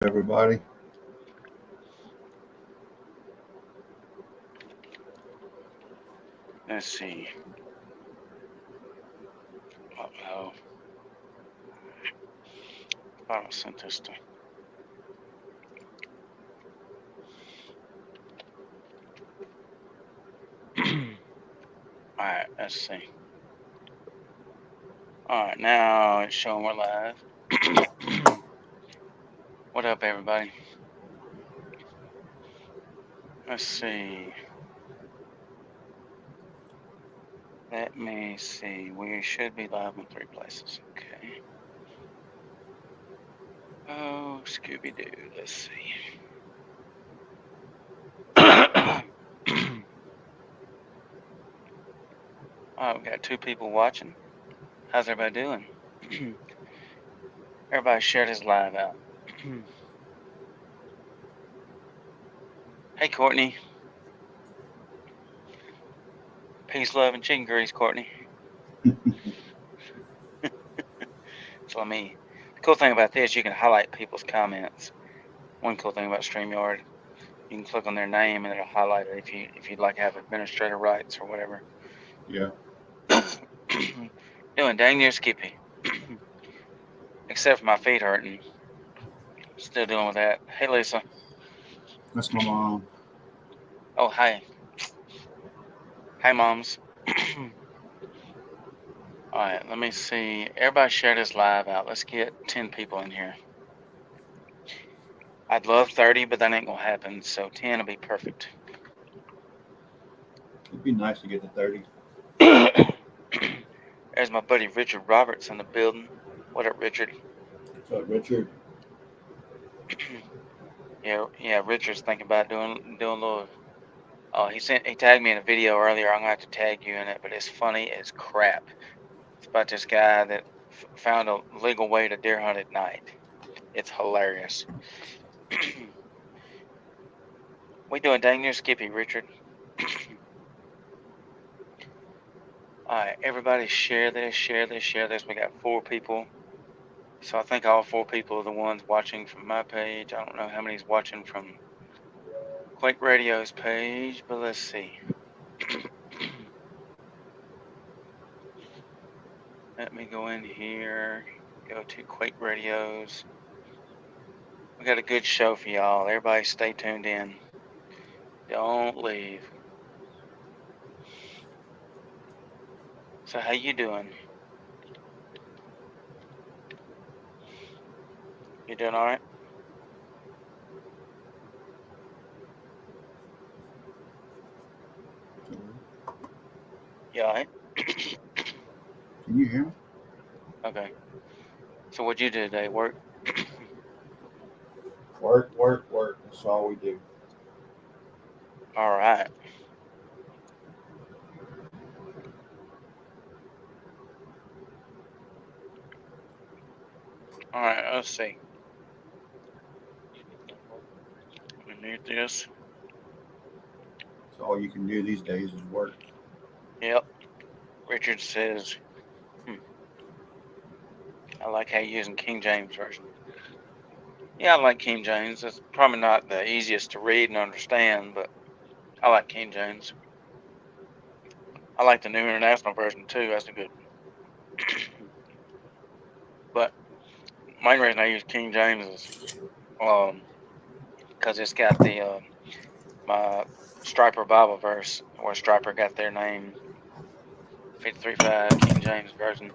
Everybody. Let's see. Uh-oh. Thought I sent this to. Alright, let's see. Alright, now it's showing we're live. What up, everybody? Let's see. Let me see. We should be live in 3 places. Okay. Oh, Scooby-Doo. Let's see. Alright, we got 2 people watching. How's everybody doing? Everybody share this live out. Hey, Courtney. Peace, love, and chicken grease, Courtney. So the cool thing about this, you can highlight people's comments. One cool thing about StreamYard, you can click on their name and it'll highlight it if you'd like to have administrator rights or whatever. Yeah. Doing dang near Skippy. Except for my feet hurting. Still dealing with that. Hey, Lisa. That's my mom. Oh, hi. Hi, moms. Alright, let me see. Everybody share this live out. Let's get 10 people in here. I'd love 30, but that ain't gonna happen. So 10 will be perfect. It'd be nice to get to 30. There's my buddy Richard Roberts in the building. What up, Richard? What's up, Richard? Yeah. Richard's thinking about doing a little. Oh, he tagged me in a video earlier. I'm gonna have to tag you in it, but it's funny as crap. It's about this guy that found a legal way to deer hunt at night. It's hilarious. We doing dang near Skippy, Richard. Alright, everybody share this. We got 4 people. So I think all 4 people are the ones watching from my page. I don't know how many's watching from Quake Radio's page, but let's see. Let me go in here, go to Quake Radios. We got a good show for y'all. Everybody stay tuned in. Don't leave. So how you doing? You doing alright? You alright? Can you hear me? Okay. So what'd you do today? Work? Work. That's all we do. Alright. Alright, let's see. Let me mute this. That's all you can do these days is work. Yep. Richard says, I like how you're using King James Version. Yeah, I like King James. It's probably not the easiest to read and understand, but I like King James. I like the New International Version too. That's a good. But main reason I use King James is because it's got the my Striper Bible verse where Striper got their name, 53.5 King James Version.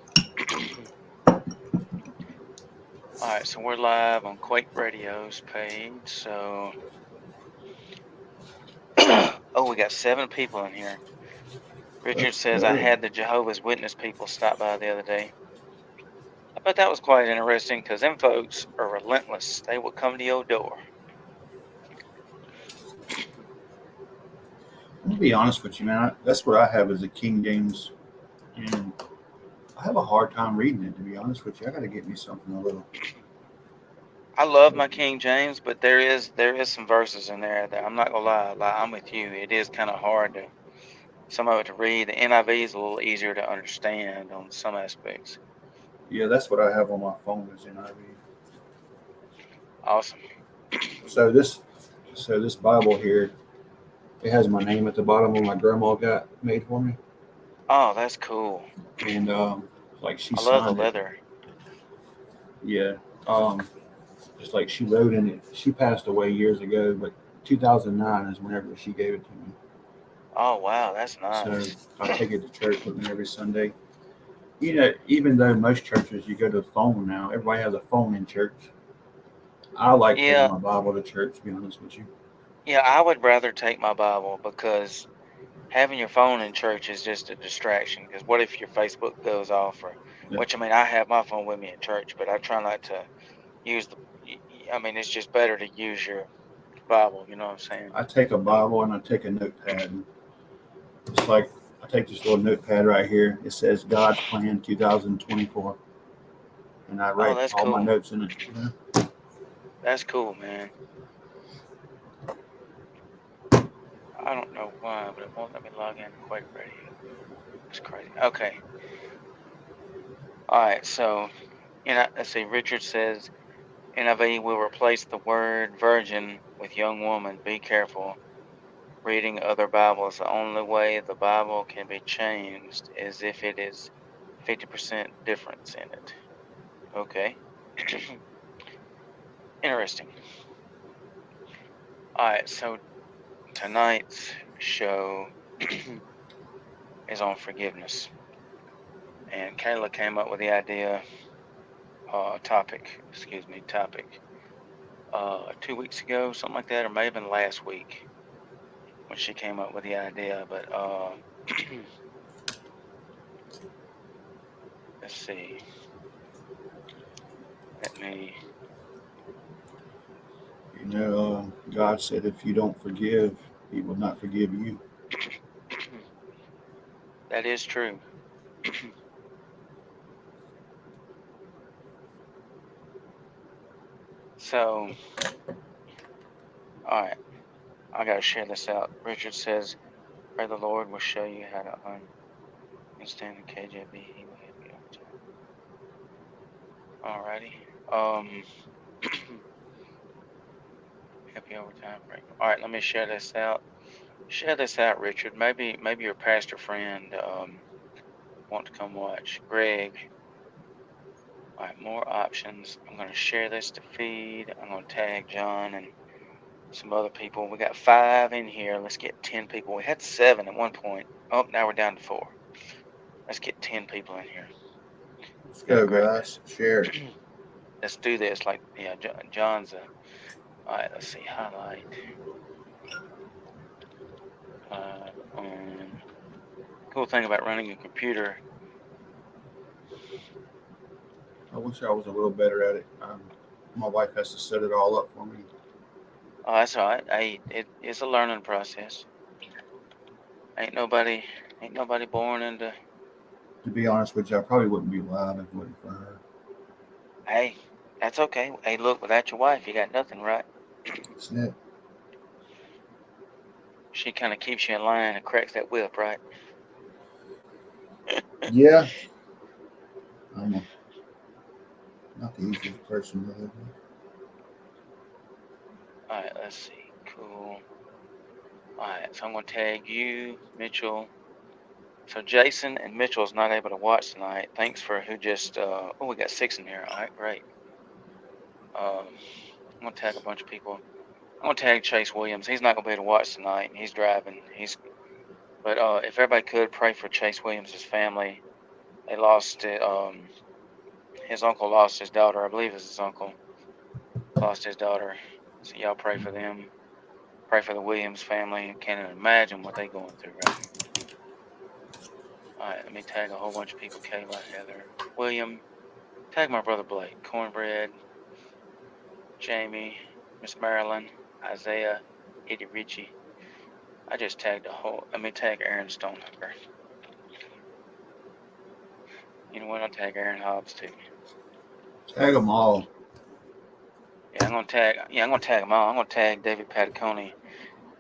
Alright, so we're live on Quake Radio's page. So, oh, we got 7 people in here. Richard says, I had the Jehovah's Witness people stop by the other day. I bet that was quite interesting because them folks are relentless. They will come to your door. I'm gonna be honest with you, man. That's what I have as a King James, and I have a hard time reading it. To be honest with you, I got to get me something a little. I love my King James, but there is some verses in there that I'm not gonna lie. I'm with you. It is kind of hard to some of it to read. The NIV is a little easier to understand on some aspects. Yeah, that's what I have on my phone is NIV. Awesome. So this Bible here, it has my name at the bottom. What my grandma got made for me, Oh, that's cool. and like she I love the signed it. leather. Yeah. Um, just like she wrote in it. She passed away years ago, but 2009 is whenever she gave it to me. Oh, wow, that's So nice. I take it to church with me every Sunday. Even though most churches you go to the phone now, everybody has a phone in church. I like taking Yeah, my Bible to church. To be honest with you, yeah, I would rather take my Bible because having your phone in church is just a distraction. Because what if your Facebook goes off, or yeah. which I mean, I have my phone with me in church, but I try not to use I mean, it's just better to use your Bible. You know what I'm saying? I take a Bible and I take a notepad. And it's like I take this little notepad right here. It says God's Plan 2024, and I Oh, write that's all my cool. notes in it. That's cool, man. I don't know why, but it won't let me log in to Quake Radio. It's crazy. Okay. All right. So, let's see. Richard says NIV will replace the word virgin with young woman. Be careful. Reading other Bibles. The only way the Bible can be changed is if it is 50% difference in it. Okay. Interesting. All right. So, tonight's show is on forgiveness. And Kayla came up with the topic 2 weeks ago, something like that, or maybe even last week when she came up with the idea. But let's see. Let me. God said if you don't forgive, He will not forgive you. That is true. So, all right, I gotta share this out. Richard says, "Pray the Lord will show you how to understand the KJV. He will help you over time." Alrighty. Um, help you over time. Pray. All right, let me share this out. Share this out, Richard. Maybe your pastor friend want to come watch. Greg. All right, more options. I'm going to share this to feed. I'm going to tag John and some other people. We got 5 in here. Let's get 10 people. We had 7 at one point. Oh, now we're down to 4. Let's get 10 people in here. Let's Yeah, go, great. guys. Share it. Let's do this. Like, yeah, John's a. All right, let's see. Highlight. Cool thing about running a computer. I wish I was a little better at it. My wife has to set it all up for me. Oh, that's all right. It's a learning process. Ain't nobody, ain't nobody born into. To be honest with you, I probably wouldn't be live if it wasn't for her. Hey, that's okay. Hey, look, without your wife, you got nothing, right? That's it. She kind of keeps you in line and cracks that whip, right? Yeah, I'm not the easiest person to live with. All right, let's see. Cool. All right, so I'm going to tag you, Mitchell. So Jason and Mitchell's not able to watch tonight. Thanks for who just. Oh, we got 6 in here. All right, great. I'm going to tag a bunch of people. I'm going to tag Chase Williams. He's not going to be able to watch tonight. He's driving. But if everybody could pray for Chase Williams' family. They lost it. His uncle lost his daughter. I believe it's his uncle lost his daughter. So y'all pray for them. Pray for the Williams family. Can't imagine what they're going through right now. All right, let me tag a whole bunch of people. Kayla, Heather, William. Tag my brother Blake. Cornbread, Jamie, Miss Marilyn, Isaiah, Eddie Ritchie. I just tagged a whole. Let me tag Aaron Stonehunter. You know what? I'll tag Aaron Hobbs too. Tag them all. Yeah, I'm gonna tag. Yeah, I'm gonna tag them all. I'm gonna tag David Patacone.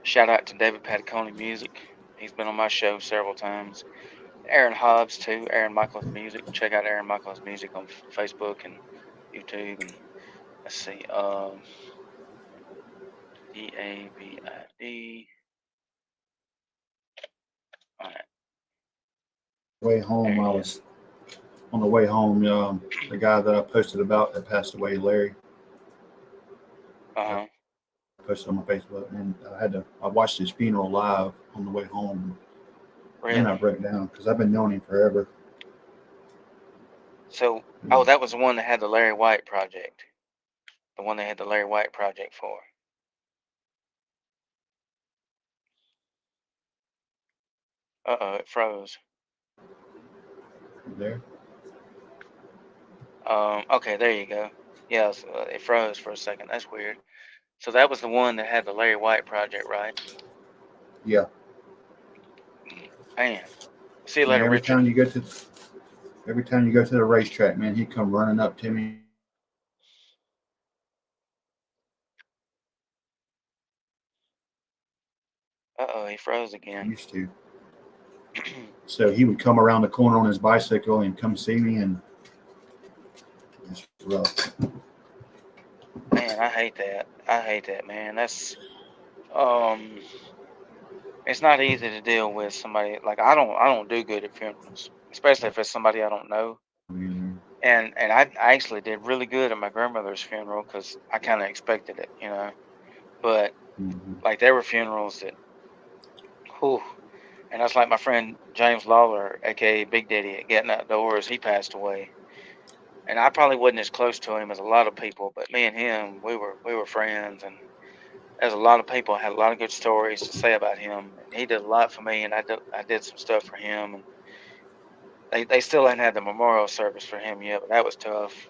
Shout out to David Patacone Music. He's been on my show several times. Aaron Hobbs too. Aaron Michaels Music. Check out Aaron Michaels Music on Facebook and YouTube. And let's see. David. All right. Way home, There I it was on the way home. The guy that I posted about that passed away, Larry, I Uh-huh. posted on my Facebook, and I watched his funeral live on the way home. Man, I Really? broke down because I've been knowing him forever. So, oh, that was the one that had the Larry White project. The one they had the Larry White project for. Uh-oh, it froze. There, Okay, there you go. Yeah, so, it froze for a second. That's weird. So that was the one that had the Larry White project, right? yeah. Man. See you Man, later, Richard. every time you go to the racetrack, man, he come running up to me. Uh-oh, he froze again. Used to. So he would come around the corner on his bicycle and come see me, and it's rough. Man, I hate that. I hate that, man. Um it's not easy to deal with somebody like I don't do good at funerals, especially if it's somebody I don't know. Mhm. And I actually did really good at my grandmother's funeral because I kind of expected it, you know. But Mhm. like there were funerals that, whew, and that's like my friend James Lawler, aka Big Daddy at Getting Outdoors. He passed away, and I probably wasn't as close to him as a lot of people, but me and him, we were friends, and there's a lot of people had a lot of good stories to say about him, and he did a lot for me, and I did some stuff for him, and they still hadn't had the memorial service for him yet, but that was tough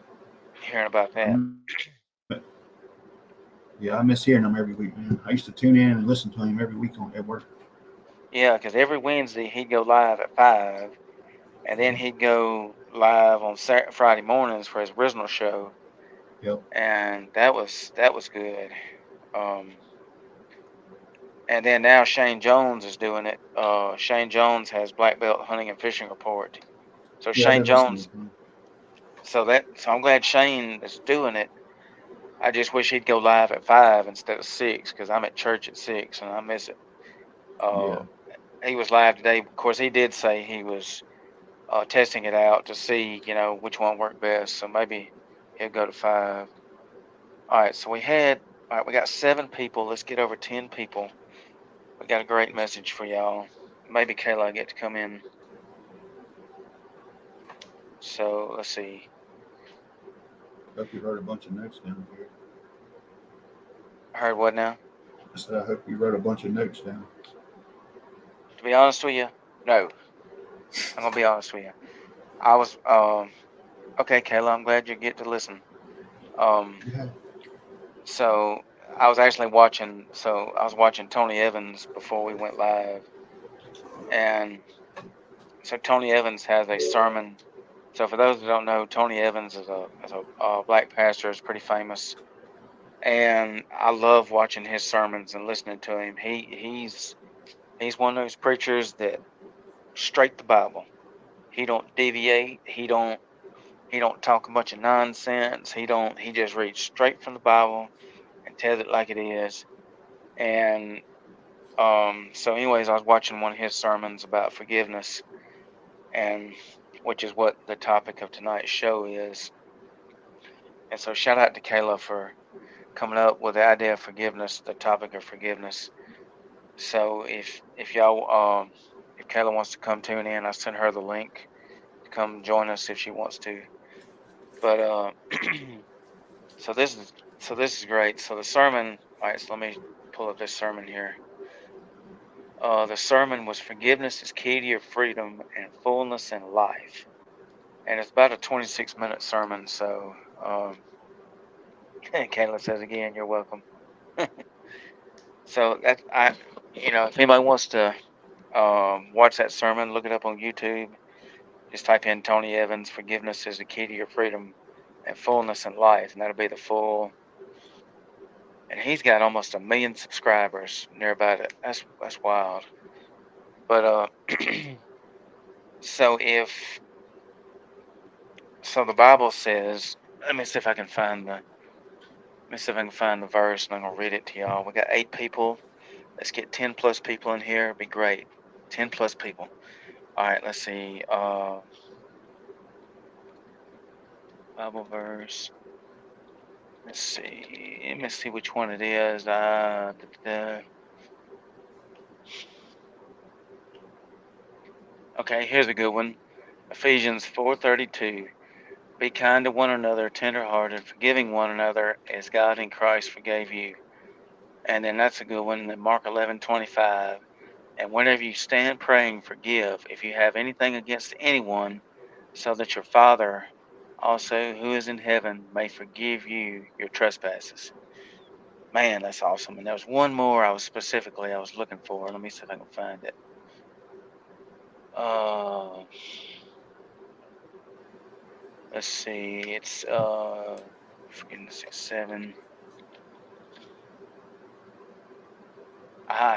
hearing about that. I'm, yeah, I miss hearing him every week, man. I used to tune in and listen to him every week at work. Yeah, because every Wednesday he'd go live at 5, and then he'd go live on Friday mornings for his original show, Yep. and that was good. Um, and then now Shane Jones is doing it. Shane Jones has Black Belt Hunting and Fishing Report. So Yeah, I've Shane been listening Jones, to him. so I'm glad Shane is doing it. I just wish he'd go live at 5 instead of 6 because I'm at church at 6 and I miss it. Uh, Yeah. he was live today. Of course, he did say he was testing it out to see, which one worked best. So maybe he'll go to 5. All right. All right. We got 7 people. Let's get over 10 people. We got a great message for y'all. Maybe Kayla will get to come in. So let's see. Hope you wrote a bunch of notes down here. Heard what now? I said I hope you wrote a bunch of notes down. To be honest with you, no. I'm gonna be honest with you. I was okay, Kayla. I'm glad you get to listen. Um, Yeah. so I was actually watching. So I was watching Tony Evans before we went live, and so Tony Evans has a sermon. So for those who don't know, Tony Evans is a black pastor. Is pretty famous, and I love watching his sermons and listening to him. He's one of those preachers that straight the Bible. He don't deviate. He don't talk a bunch of nonsense. He just reads straight from the Bible and tells it like it is. And so anyways, I was watching one of his sermons about forgiveness, and which is what the topic of tonight's show is. And so shout out to Kayla for coming up with the idea of forgiveness, the topic of forgiveness. So if y'all if Kayla wants to come tune in, I sent her the link to come join us if she wants to. But so this is great. So the sermon, all right, so let me pull up this sermon here. The sermon was forgiveness is key to your freedom and fullness in life. And it's about a 26-minute sermon. So Kayla says again, you're welcome. So if anybody wants to watch that sermon, look it up on YouTube. Just type in Tony Evans, forgiveness is the key to your freedom and fullness in life, and that'll be the full. And he's got almost 1 million subscribers near about it. That's wild. But so if so, the Bible says. Let me see if I can find the. Let me see if I can find the verse and I'm gonna read it to y'all. We got 8 people. Let's get 10 plus people in here. It'd be great. 10 plus people. All right, let's see. Bible verse. Let's see. Let me see which one it is. Okay, here's a good one. Ephesians 4:32. Be kind to one another, tenderhearted, forgiving one another, as God in Christ forgave you. And then that's a good one. Then Mark 11:25. And whenever you stand praying, forgive if you have anything against anyone, so that your Father also who is in heaven may forgive you your trespasses. Man, that's awesome. And there was one more I was looking for. Let me see if I can find it. Uh, let's see. It's for goodness sake, 7.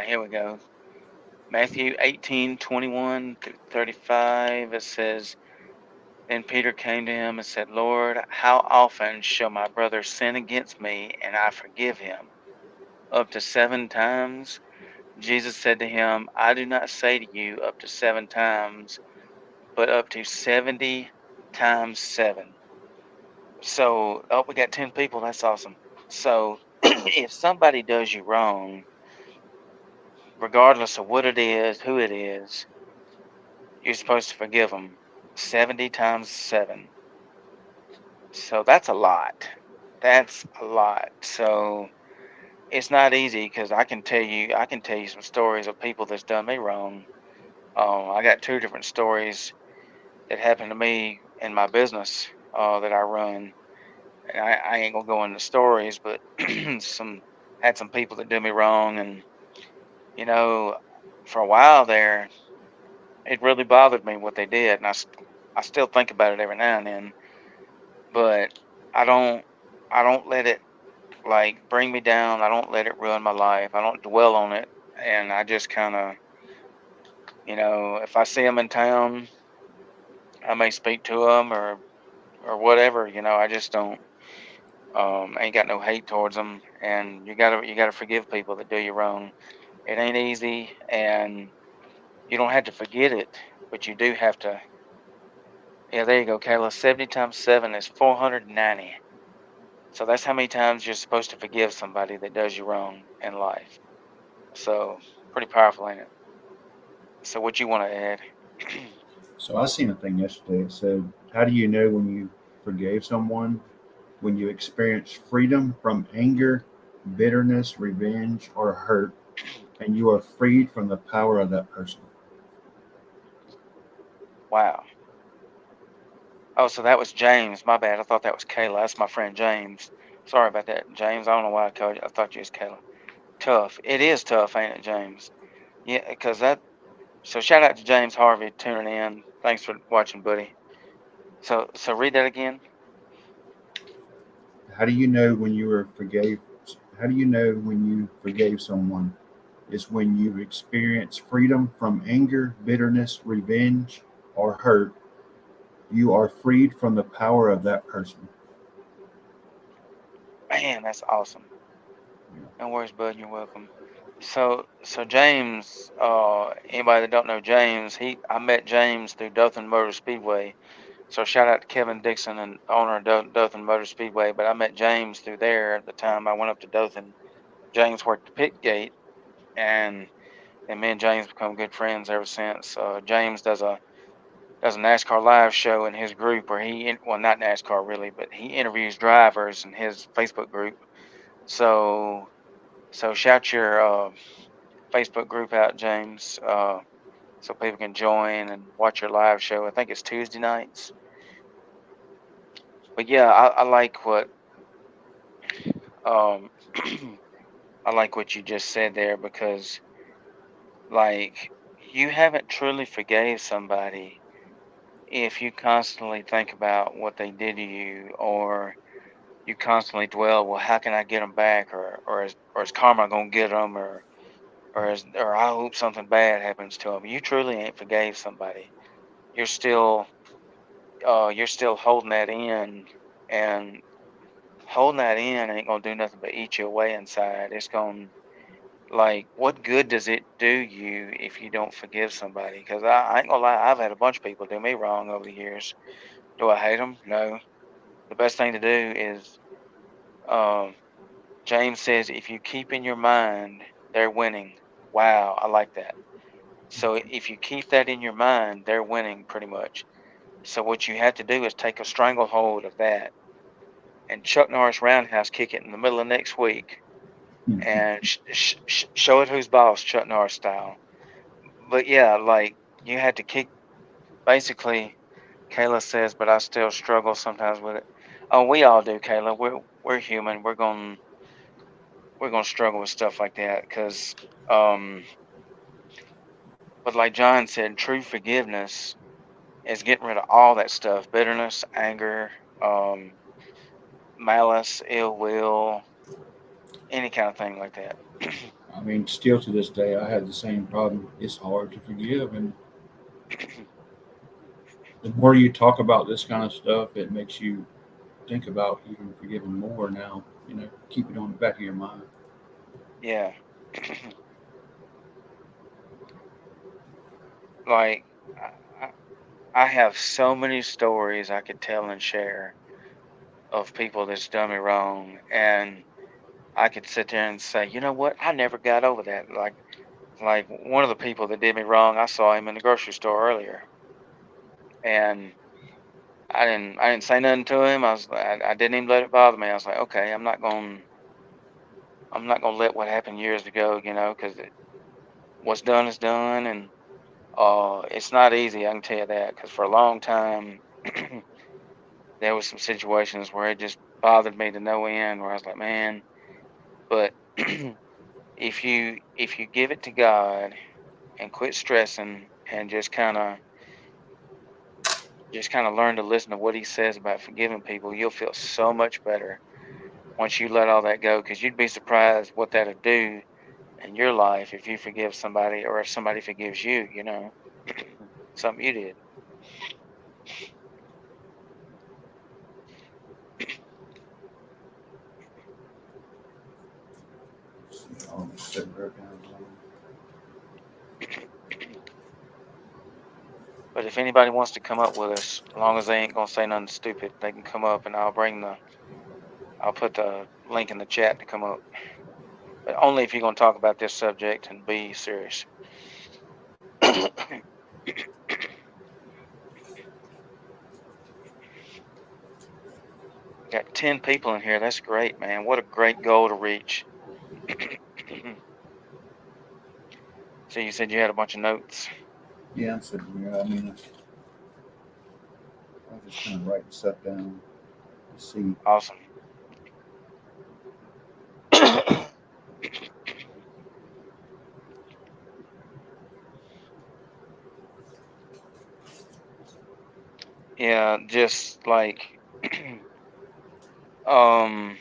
Here we go. Matthew 18:21-35. It says, Then Peter came to him and said, Lord, how often shall my brother sin against me and I forgive him? Up to 7 times? Jesus said to him, I do not say to you up to 7 times, but up to 70 times 7. So, oh, we got 10 people. That's awesome. So, if somebody does you wrong, regardless of what it is, who it is, you're supposed to forgive them 70 times 7. So that's a lot. That's a lot. So it's not easy because I can tell you some stories of people that's done me wrong. I got 2 different stories that happened to me in my business that I run. And I ain't gonna go into stories, but some had some people that did me wrong, and you know, for a while there, it really bothered me what they did, and I still think about it every now and then, but I don't I don't let it like bring me down. I don't let it ruin my life. I don't dwell on it, and I just kind of, if I see them in town, I may speak to them or whatever. I just don't. Ain't got no hate towards them, and you gotta forgive people that do you wrong. It ain't easy, and you don't have to forget it, but you do have to. Yeah, there you go, Kayla. 70 times 7 is 490. So that's how many times you're supposed to forgive somebody that does you wrong in life. So pretty powerful, ain't it? So what you want to add? So I seen a thing yesterday. It said, "How do you know when you forgave someone? When you experience freedom from anger, bitterness, revenge, or hurt, and you are freed from the power of that person." Wow. Oh, so that was James. My bad. I thought that was Kayla. That's my friend James. Sorry about that, James. I don't know why I called you. I thought you was Kayla. Tough. It is tough, ain't it, James? Yeah, because that. So shout out to James Harvey tuning in. Thanks for watching, buddy. So read that again. How do you know when you were forgave? How do you know when you forgave someone? Is when you experience freedom from anger, bitterness, revenge, or hurt. You are freed from the power of that person. Man, that's awesome. No worries, bud. You're welcome. So James, anybody that don't know James, I met James through Dothan Motor Speedway. So shout out to Kevin Dixon and owner of Dothan Motor Speedway. But I met James through there at the time I went up to Dothan. James worked the pit gate, and me and James become good friends ever since. James does a NASCAR live show in his group where well, not NASCAR really, but he interviews drivers in his Facebook group. So shout your Facebook group out, James, so people can join and watch your live show. I think it's Tuesday nights. But yeah, I like what um I like what you just said there because like you haven't truly forgave somebody if you constantly think about what they did to you, or you constantly dwell, well, how can I get them back, or is karma gonna get them, or I hope something bad happens to them. You truly ain't forgave somebody. You're still holding that in, and holding that in ain't gonna do nothing but eat you away inside. It's gonna, like, what good does it do you if you don't forgive somebody? Because I ain't gonna lie, I've had a bunch of people do me wrong over the years. Do I hate them? No. The best thing to do is, um, James says, if you keep in your mind they're winning. Wow, I like that. So if you keep that in your mind, they're winning pretty much. So what you have to do is take a stranglehold of that and Chuck Norris Roundhouse kick it in the middle of next week and show it who's boss, Chuck Norris style. But yeah, like you had to kick. Basically, Kayla says, but I still struggle sometimes with it. Oh, we all do, Kayla. We're human. We're gonna struggle with stuff like that because, um, but like John said, true forgiveness is getting rid of all that stuff: bitterness, anger, um, malice, ill will, any kind of thing like that. I mean, still to this day, I have the same problem. It's hard to forgive, and the more you talk about this kind of stuff, it makes you think about even forgiving more now. Keep it on the back of your mind. Yeah. Like, I, I have so many stories I could tell and share of people that's done me wrong, and I could sit there and say, you know what, I never got over that. Like one of the people that did me wrong, I saw him in the grocery store earlier, and I didn't say nothing to him. I didn't even let it bother me. I was like, okay, I'm not gonna let what happened years ago, because what's done is done, and it's not easy. I can tell you that, because for a long time. There was some situations where it just bothered me to no end, where I was like, man, but if you give it to God and quit stressing and just kind of learn to listen to what he says about forgiving people, you'll feel so much better once you let all that go, because you'd be surprised what that'll do in your life if you forgive somebody or if somebody forgives you, something you did. Almost sitting right down. But if anybody wants to come up with us, as long as they ain't gonna say nothing stupid, they can come up and I'll put the link in the chat to come up. But only if you're going to talk about this subject and be serious. Got 10 people in here. That's great, man. What a great goal to reach. So you said you had a bunch of notes. Yeah, I'm sitting here. I mean, I was just kind of writing stuff down to see. Awesome. Yeah, just like, um,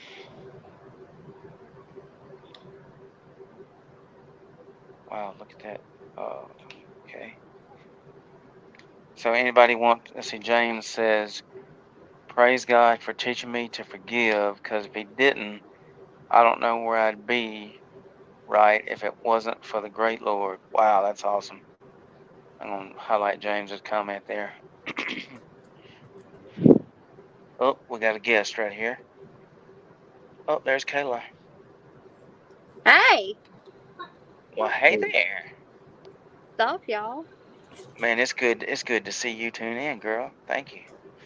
wow, look at that. Okay. So anybody let's see, James says, praise God for teaching me to forgive, because if he didn't, I don't know where I'd be, right, if it wasn't for the great Lord. Wow, that's awesome. I'm going to highlight James's comment there. Oh, we got a guest right here. Oh, there's Kayla. Hey, Well, hey there. stop, y'all. Man, it's good. It's good to see you tune in, girl. Thank you.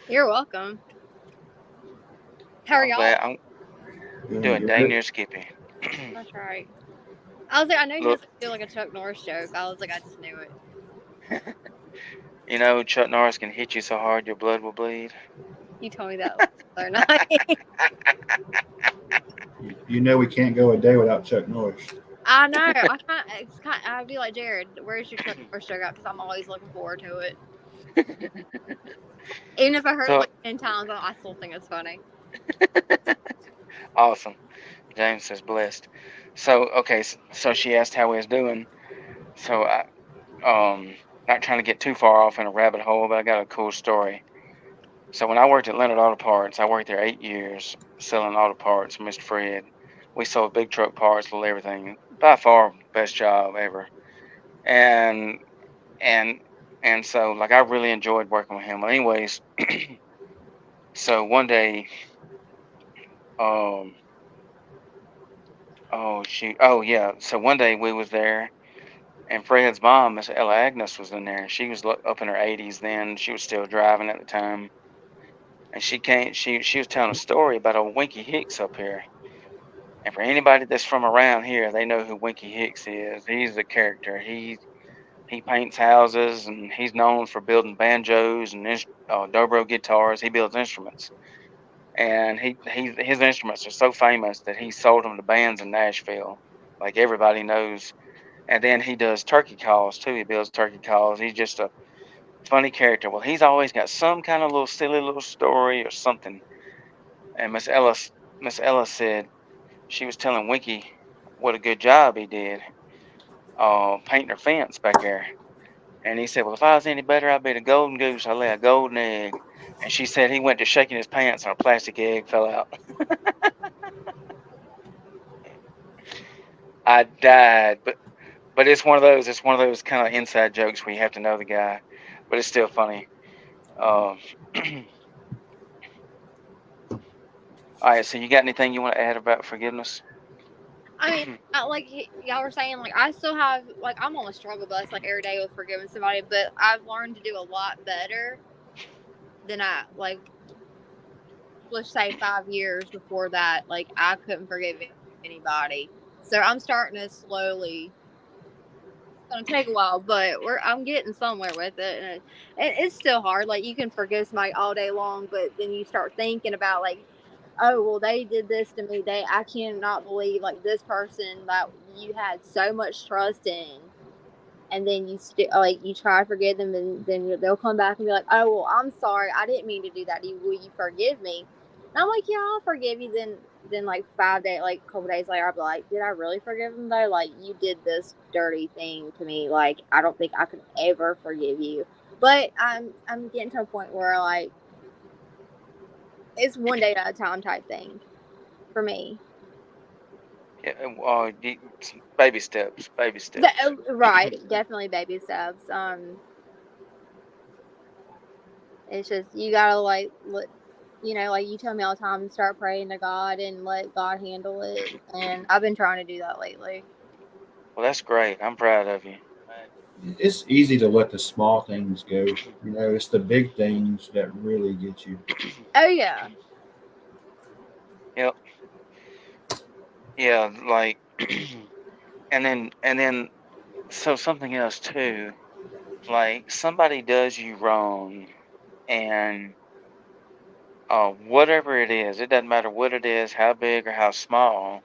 You're welcome. How are I'm y'all? glad. I'm Doing doing dang good. near Skippy. That's right. I was like, I know you Look, just do like a Chuck Norris joke. I was like, I just knew it. Chuck Norris can hit you so hard your blood will bleed. You told me that the other night. You know we can't go a day without Chuck Norris. I know. I'd be like, Jared, where's your Chuck Norris joke at? Because I'm always looking forward to it. Even if I heard it So like 10 times, I still think it's funny. awesome. James says blessed. So okay, so she asked how we was doing. So not trying to get too far off in a rabbit hole, but I got a cool story. So when I worked at Leonard Auto Parts, I worked there 8 years selling auto parts for Mr. Fred. We sold big truck parts, little everything. By far, best job ever. And and and so like I really enjoyed working with him. Well, anyways, so one day, um, oh shoot, oh yeah, so one day we was there, and Fred's mom, Miss Ella Agnes, was in there. She was up in her 80s then. She was still driving at the time, and she came. She was telling a story about old Winky Hicks up here. And for anybody that's from around here, they know who Winky Hicks is. He's a character. He paints houses, and he's known for building banjos and dobro guitars. He builds instruments, and his instruments are so famous that he sold them to bands in Nashville, like everybody knows. And then he does turkey calls too. He builds turkey calls. He's just a funny character. Well, he's always got some kind of little silly little story or something. And Miss Ellis said she was telling Winky what a good job he did painting her fence back there. And he said, well, if I was any better, I'd be the golden goose. I lay a golden egg. And she said he went to shaking his pants and a plastic egg fell out. I died. But it's one of those. It's one of those kind of inside jokes where you have to know the guy, but it's still funny. Um, all right. So you got anything you want to add about forgiveness? I mean, like y'all were saying, like I still have, like I'm on a struggle bus, like every day with forgiving somebody, but I've learned to do a lot better than I like. Let's say 5 years before that, like I couldn't forgive anybody. So I'm starting to slowly. It's gonna take a while, but I'm getting somewhere with it, and it's still hard. Like you can forgive somebody all day long, but then you start thinking about like, oh well, they did this to me. I cannot believe like this person that you had so much trust in, and then you still like you try to forgive them, and then they'll come back and be like, oh well, I'm sorry, I didn't mean to do that. Will you forgive me? And I'm like, yeah, I'll forgive you. Then like 5 days, like a couple days later, I'll be like, did I really forgive him though? Like you did this dirty thing to me. Like I don't think I could ever forgive you. But I'm getting to a point where like it's one day at a time type thing for me. Yeah, baby steps, baby steps. Right, definitely baby steps. It's just you gotta like let like you tell me all the time, start praying to God and let God handle it. And I've been trying to do that lately. Well, that's great. I'm proud of you. It's easy to let the small things go. It's the big things that really get you. Oh yeah. Yep. Yeah, like, and then, so something else too. Like somebody does you wrong, and whatever it doesn't matter what it is, how big or how small.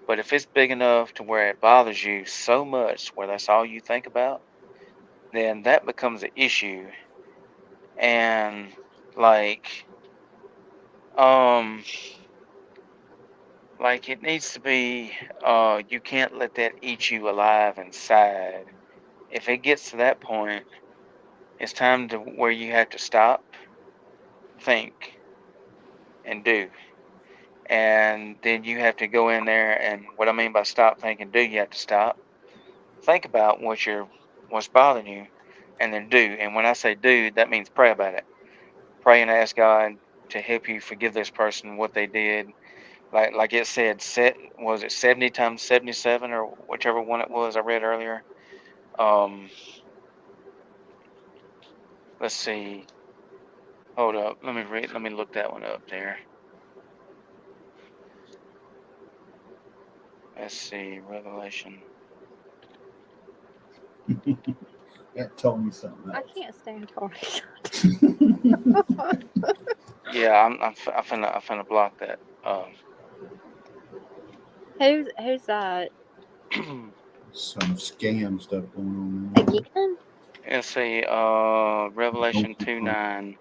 But if it's big enough to where it bothers you so much, where that's all you think about, then that becomes an issue. And like, um, like it needs to be, you can't let that eat you alive inside. If it gets to that point, it's time to where you have to stop, think, and do. And then you have to go in there, and what I mean by stop, think, and do, you have to stop, think about what's bothering you, and then do. And when I say do, that means pray about it. Pray and ask God to help you forgive this person what they did. Like it said, was it 70 times 77 or whichever one it was I read earlier? Um, let's see. Hold up. Let me read. Let me look that one up there. Let's see. Revelation. That told me something I else. can't stand talking. Yeah, I'm finna block that. Who's that? Some scam stuff going on. Again? Let's see. Revelation 2:9.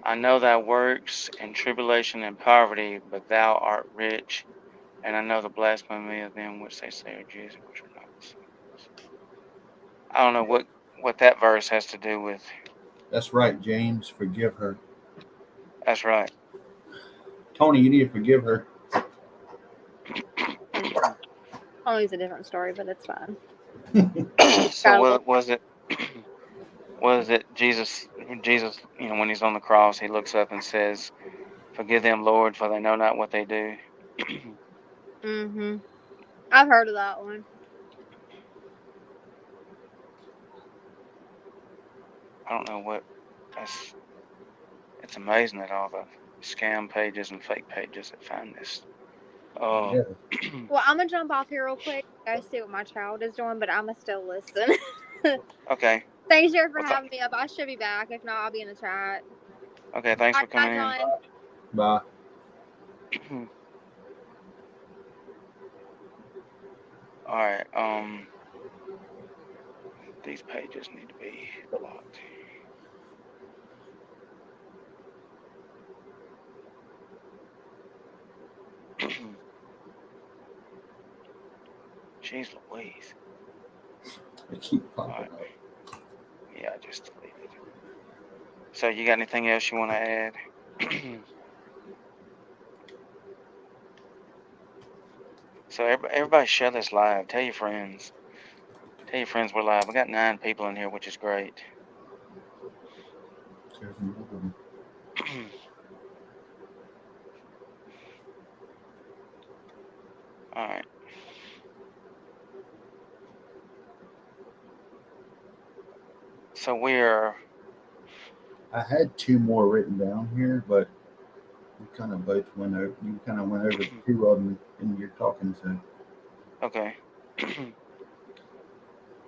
I know thy works and tribulation and poverty, but thou art rich, and I know the blasphemy of them which they say are Jews, which are not. I don't know what that verse has to do with. That's right, James. Forgive her. That's right. Tony, you need to forgive her. Tony's a different story, but it's fine. So what was it? Was it Jesus? Jesus, when he's on the cross, he looks up and says, "Forgive them, Lord, for they know not what they do." Mhm. I've heard of that one. I don't know what. It's amazing that all the scam pages and fake pages that find this. Yeah. Well, I'm gonna jump off here real quick. I gotta see what my child is doing, but I'm gonna still listen. Okay. Thanks, Jared, for Well, having me up. I should be back. If not, I'll be in the chat. okay. Thanks Bye, for coming John. Bye. in. All right. These pages need to be blocked. Jeez Louise. They keep popping up. Yeah, I just deleted it. So you got anything else you want to add? So everybody share this live. Tell your friends. Tell your friends we're live. We got 9 people in here, which is great. There's another one. All right. So we're. I had 2 more written down here, but you kind of both went over. You kind of went over 2 of them in your talking. So Okay.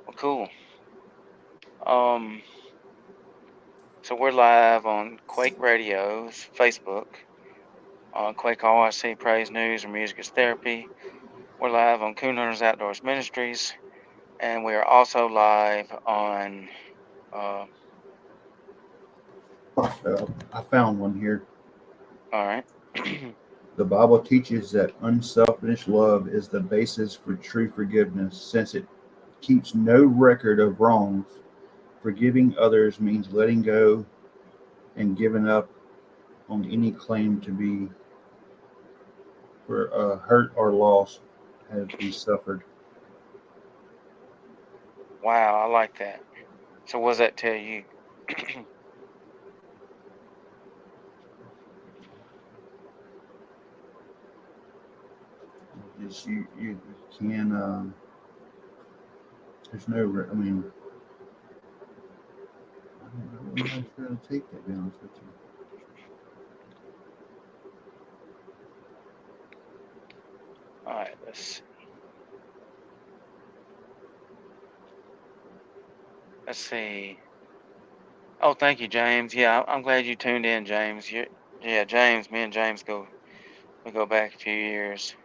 Well, cool. So we're live on Quake Radio's Facebook, on Quake RC Praise News and Music is Therapy. We're live on Coon Hunters Outdoors Ministries, and we are also live on. I found one here. All right. The Bible teaches that unselfish love is the basis for true forgiveness, since it keeps no record of wrongs. Forgiving others means letting go and giving up on any claim to be for hurt or loss has been suffered. Wow, I like that. So what does that tell you? Just you can there's no I mean I don't know where I'm trying to take that, to be honest with you. All right, let's see. Let's see. Oh, thank you, James. Yeah, I'm glad you tuned in, James. Yeah, James. Me and James we go back a few years.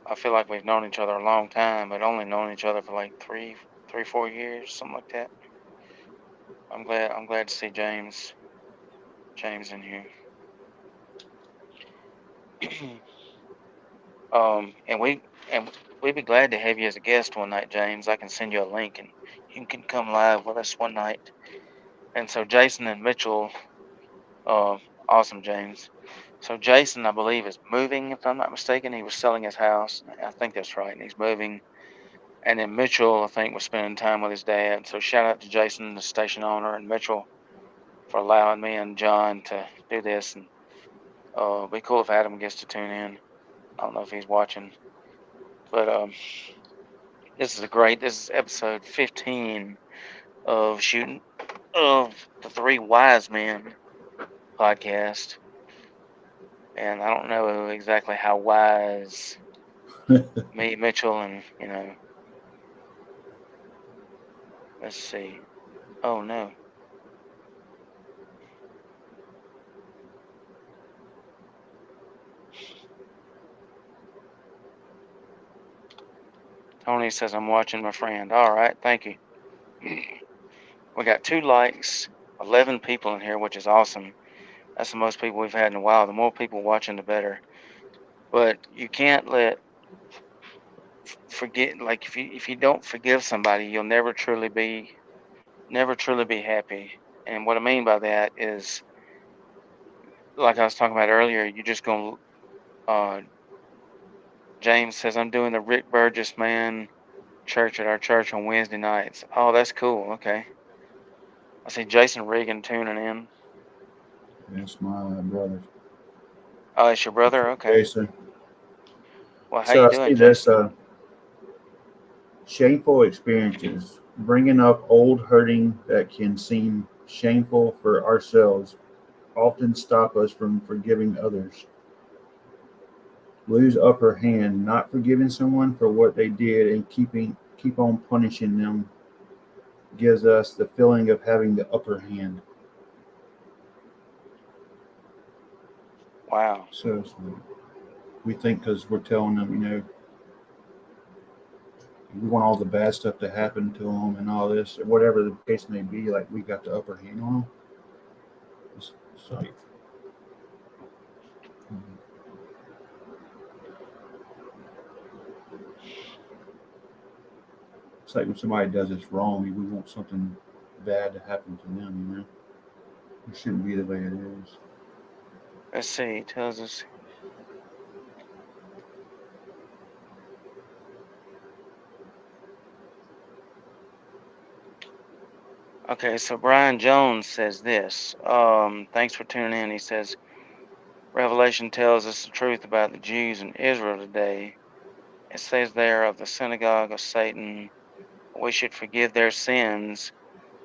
I feel like we've known each other a long time, but only known each other for like 4 years, something like that. I'm glad to see James in here. And we'd be glad to have you as a guest one night, James. I can send you a link and you can come live with us one night. And so Jason and Mitchell, awesome, James. So Jason, I believe, is moving, if I'm not mistaken. He was selling his house. I think that's right, and he's moving. And then Mitchell, I think, was spending time with his dad. So shout out to Jason, the station owner, and Mitchell for allowing me and John to do this. And it'd be cool if Adam gets to tune in. I don't know if he's watching, but this is episode 15 of the Three Wise Men podcast. And I don't know exactly how wise me, Mitchell, and let's see. Oh no. Tony says I'm watching my friend. All right, thank you. We got 2 likes, 11 people in here, which is awesome. That's the most people we've had in a while. The more people watching, the better. But you can't forget. Like if you don't forgive somebody, you'll never truly be happy. And what I mean by that is like I was talking about earlier, you're just gonna. James says I'm doing the Rick Burgess Man church at our church on Wednesday nights. Oh, that's cool. Okay. I see Jason Regan tuning in. That's my brother. Oh, it's your brother. Okay. Jason. Well, how So you I doing, see this Jason? shameful experiences, bringing up old hurting that can seem shameful for ourselves, often stop us from forgiving others. Lose upper hand, not forgiving someone for what they did and keep on punishing them gives us the feeling of having the upper hand. Wow. So we think because we're telling them, we want all the bad stuff to happen to them and all this, or whatever the case may be, like we got the upper hand on them. It's like, it's like when somebody does us wrong, we want something bad to happen to them. It shouldn't be the way it is. Let's see. It tells us. Okay, so Brian Jones says this. Thanks for tuning in. He says Revelation tells us the truth about the Jews in Israel today. It says there of the synagogue of Satan, we should forgive their sins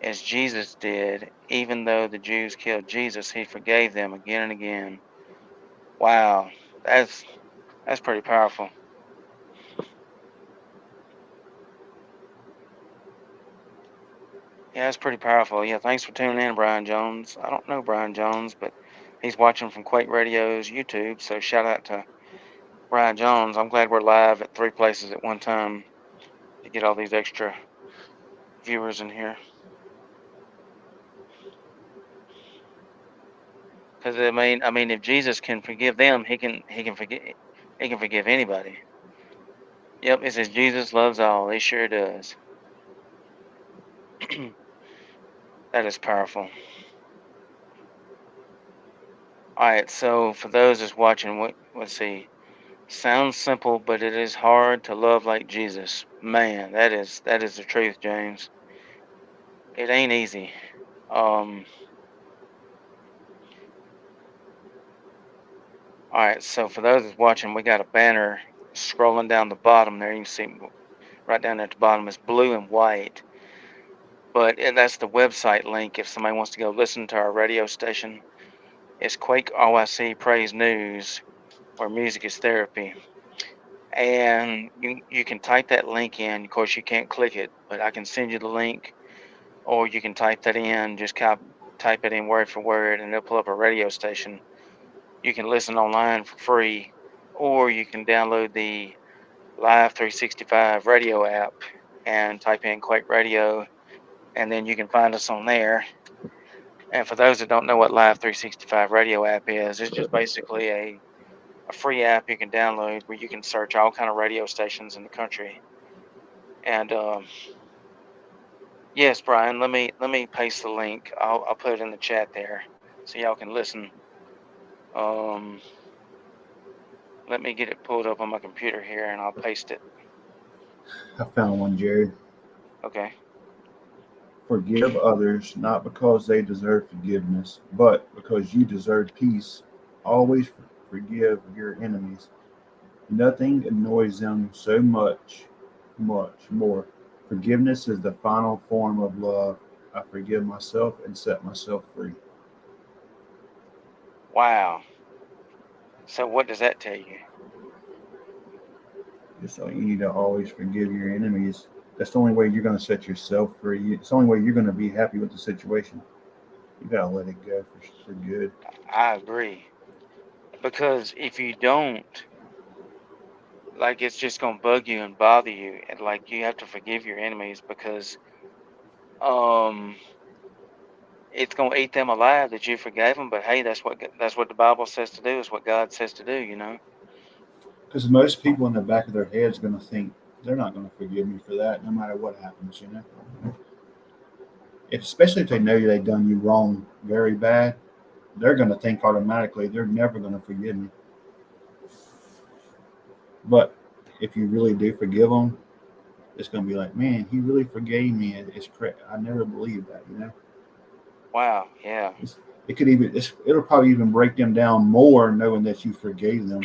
as Jesus did. Even though the Jews killed Jesus, he forgave them again and again. Wow, that's pretty powerful. Yeah, that's pretty powerful. Yeah, thanks for tuning in, Brian Jones. I don't know Brian Jones, but he's watching from Quake Radio's YouTube. So shout out to Brian Jones. I'm glad we're live at 3 places at one time to get all these extra viewers in here. Because I mean, if Jesus can forgive them, he can forgive anybody. Yep, it says Jesus loves all. He sure does. That is powerful. All right, so for those that's watching, let's see. Sounds simple, but it is hard to love like Jesus. Man, that is the truth, James. It ain't easy. All right, so for those that's watching, we got a banner scrolling down the bottom there. You can see right down at the bottom is blue and white. But that's the website link if somebody wants to go listen to our radio station. It's Quake RYC Praise News, where music is therapy. And you can type that link in. Of course, you can't click it, but I can send you the link, or you can type that in. Just type it in word for word, and it'll pull up a radio station. You can listen online for free, or you can download the Live 365 radio app and type in Quake Radio, and then you can find us on there. And for those that don't know what Live 365 radio app is, it's just basically a free app you can download where you can search all kind of radio stations in the country. And yes, Brian, let me paste the link. I'll put it in the chat there so y'all can listen. Um, let me get it pulled up on my computer here, and I'll paste it. I found one, Jared. Okay. Forgive others not because they deserve forgiveness, but because you deserve peace. Always forgive your enemies. Nothing annoys them so much more. Forgiveness is the final form of love. I forgive myself and set myself free. Wow. So what does that tell you? So you need to always forgive your enemies. That's the only way you're going to set yourself free. It's the only way you're going to be happy with the situation. You got to let it go for good. I agree. Because if you don't, like, it's just gonna bug you and bother you, and like you have to forgive your enemies because um it's gonna eat them alive that you forgave them. But hey, that's what the Bible says to do. Is what God says to do. You know. Because most people in the back of their heads going to think they're not going to forgive me for that, no matter what happens. Especially if they know they've done you wrong very bad, they're going to think automatically they're never going to forgive me. But if you really do forgive them, it's going to be like, man, he really forgave me. It's I never believed that, you know. Wow. Yeah. It could even it'll probably even break them down more knowing that you forgave them.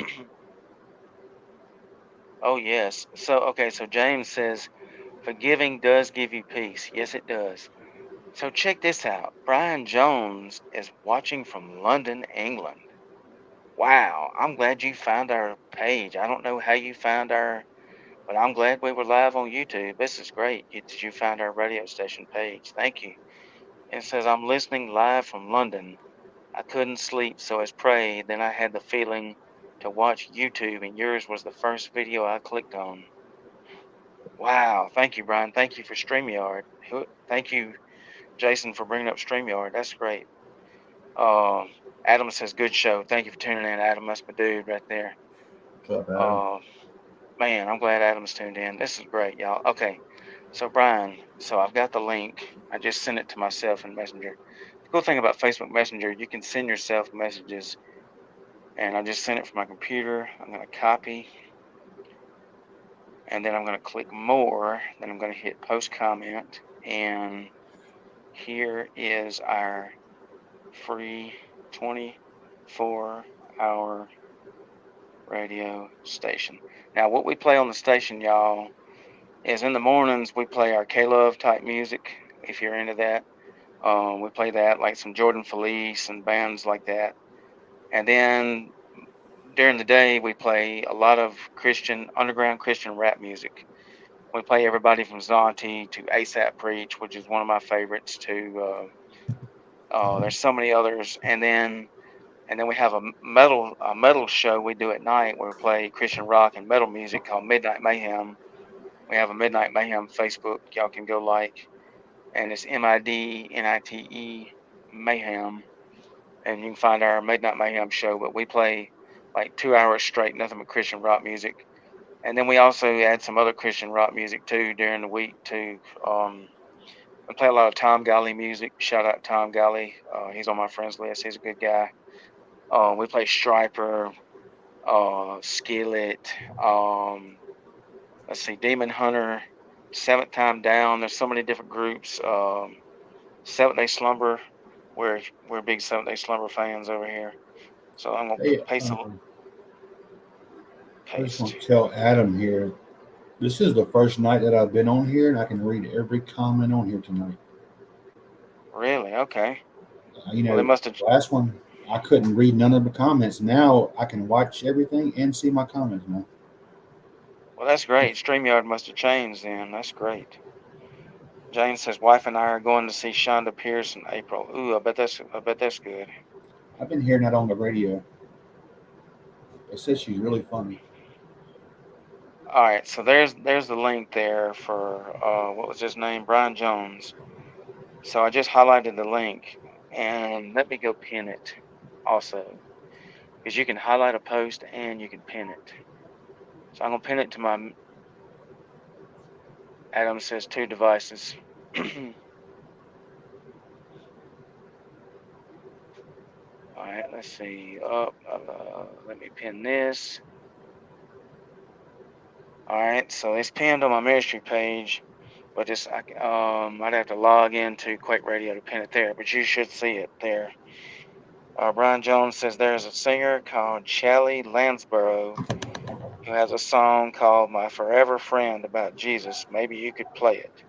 Oh yes. So okay. So James says, forgiving does give you peace. Yes, it does. So check this out. Brian Jones is watching from London, England. Wow. I'm glad you found our page. I don't know how you found our, but I'm glad we were live on YouTube. This is great. You found our radio station page. Thank you. And it says, I'm listening live from London. I couldn't sleep, so I prayed. Then I had the feeling to watch YouTube, and yours was the first video I clicked on. Wow. Thank you, Brian. Thank you for StreamYard. Thank you, Jason, for bringing up StreamYard. That's great. Uh, Adam says, good show. Thank you for tuning in, Adam. That's my dude right there. What's up, Adam? Man, I'm glad Adam's tuned in. This is great, y'all. Okay. So, Brian, so I've got the link. I just sent it to myself in Messenger. The cool thing about Facebook Messenger, you can send yourself messages. And I just sent it from my computer. I'm going to copy. And then I'm going to click more. Then I'm going to hit post comment. And here is our free 24-hour radio station. Now, what we play on the station, y'all, is in the mornings we play our K-Love type music, if you're into that. We play that, like some Jordan Felice and bands like that. And then during the day we play a lot of underground Christian rap music. We play everybody from Zonti to ASAP Preach, which is one of my favorites, to there's so many others. And then we have a metal show we do at night where we play Christian rock and metal music called Midnight Mayhem. We have a Midnight Mayhem Facebook. Y'all can go like, and it's MIDNITE Mayhem, and you can find our Midnight Mayhem show. But we play like 2 hours straight, nothing but Christian rock music, and then we also add some other Christian rock music too during the week too. We play a lot of Tom Galley music. Shout out Tom Galley. He's on my friends list. He's a good guy. We play Striper, Skillet. Let's see, Demon Hunter, Seventh Time Down. There's so many different groups. Seventh Day Slumber. We're big Seventh Day Slumber fans over here. So I'm gonna Hey, paste. I just want to tell Adam here. This is the first night that I've been on here, and I can read every comment on here tonight. Really? Okay. You know, Well, they must have. last one I couldn't read none of the comments. Now I can watch everything and see my comments now. Well, that's great. StreamYard must have changed then. That's great. Jane says, "Wife and I are going to see Shonda Pierce in April." Ooh, I bet that's good. I've been hearing that on the radio. They said she's really funny. All right, so there's the link there for what was his name, Brian Jones. So I just highlighted the link, and let me go pin it also, because you can highlight a post and you can pin it. So I'm gonna pin it to my. Adam says 2 devices. All right, let's see. Let me pin this. All right, so it's pinned on my ministry page, but I'd have to log into Quake Radio to pin it there, but you should see it there. Brian Jones says there's a singer called Shelly Lansborough who has a song called "My Forever Friend" about Jesus. Maybe you could play it.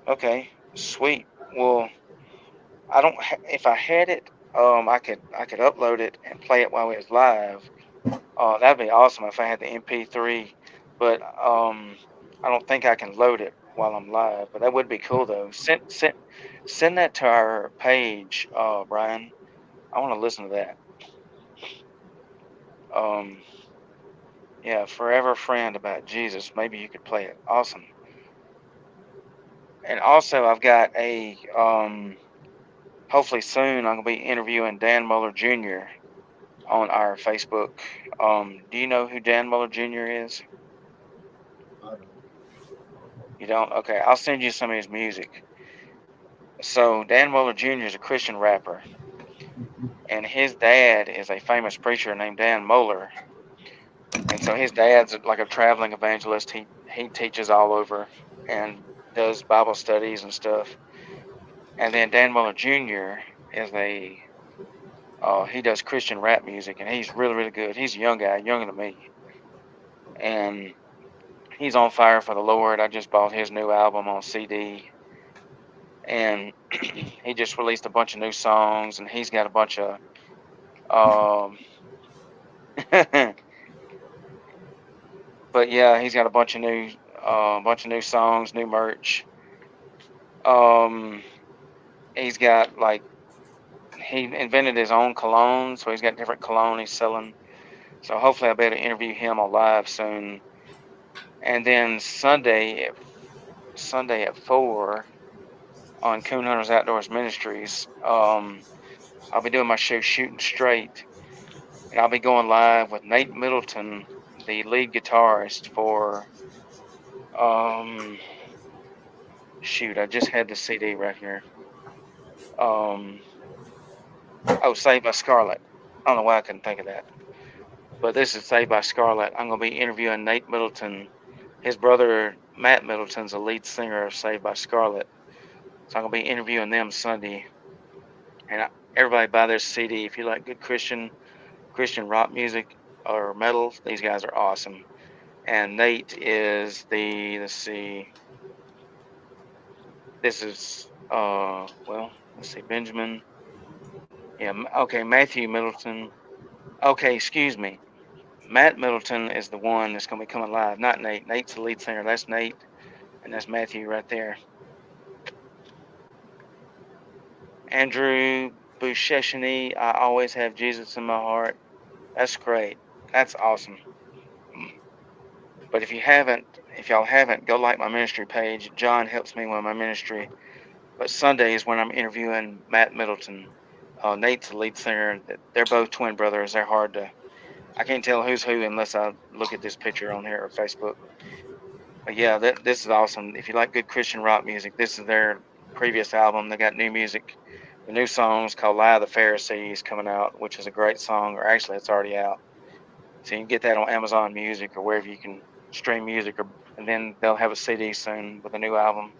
Okay, sweet. Well, I don't. If I had it, I could upload it and play it while it was live. That'd be awesome if I had the MP3, but I don't think I can load it while I'm live. But that would be cool though. Send that to our page, Brian. I want to listen to that. Yeah, Forever Friend about Jesus. Maybe you could play it. Awesome. And also, I've got a hopefully soon I'm gonna be interviewing Dan Muller Jr. on our Facebook. Do you know who Dan Muller Jr. is? You don't? Okay, I'll send you some of his music. So Dan Muller Jr. is a Christian rapper. and his dad is a famous preacher named Dan Moeller. And so his dad's like a traveling evangelist. He teaches all over and does Bible studies and stuff. And then Dan Moeller Jr. is he does Christian rap music, and he's really, really good. He's a young guy, younger than me, and he's on fire for the Lord. I just bought his new album on CD, and he just released a bunch of new songs, and he's got a bunch of um, but yeah, he's got a bunch of new songs, new merch. Um, he's got like he invented his own cologne, so he's got different cologne he's selling. So hopefully I'll be able to interview him on live soon. And then Sunday at 4 on Coon Hunters Outdoors Ministries, I'll be doing my show Shooting Straight, and I'll be going live with Nate Middleton, the lead guitarist for shoot, I just had the CD right here. Saved by Scarlet. I don't know why I couldn't think of that. But this is Saved by Scarlet. I'm going to be interviewing Nate Middleton. His brother, Matt Middleton's the lead singer of Saved by Scarlet. So I'm going to be interviewing them Sunday. And everybody buy their CD. If you like good Christian rock music or metal, these guys are awesome. And Nate is let's see. This is, let's see, Benjamin. Yeah, okay, Matthew Middleton. Okay, excuse me. Matt Middleton is the one that's going to be coming live, not Nate. Nate's the lead singer. That's Nate, and that's Matthew right there. Andrew Busheshiny, I always have Jesus in my heart. That's great. That's awesome. But if y'all haven't, go like my ministry page. John helps me with my ministry. But Sunday is when I'm interviewing Matt Middleton. Nate's the lead singer. They're both twin brothers. They're hard to. I can't tell who's who unless I look at this picture on here or Facebook. But yeah, this is awesome. If you like good Christian rock music, this is their previous album. They got new music. The new song's called Lie of the Pharisees coming out, which is a great song, or actually it's already out. So you can get that on Amazon Music or wherever you can stream music, and then they'll have a CD soon with a new album.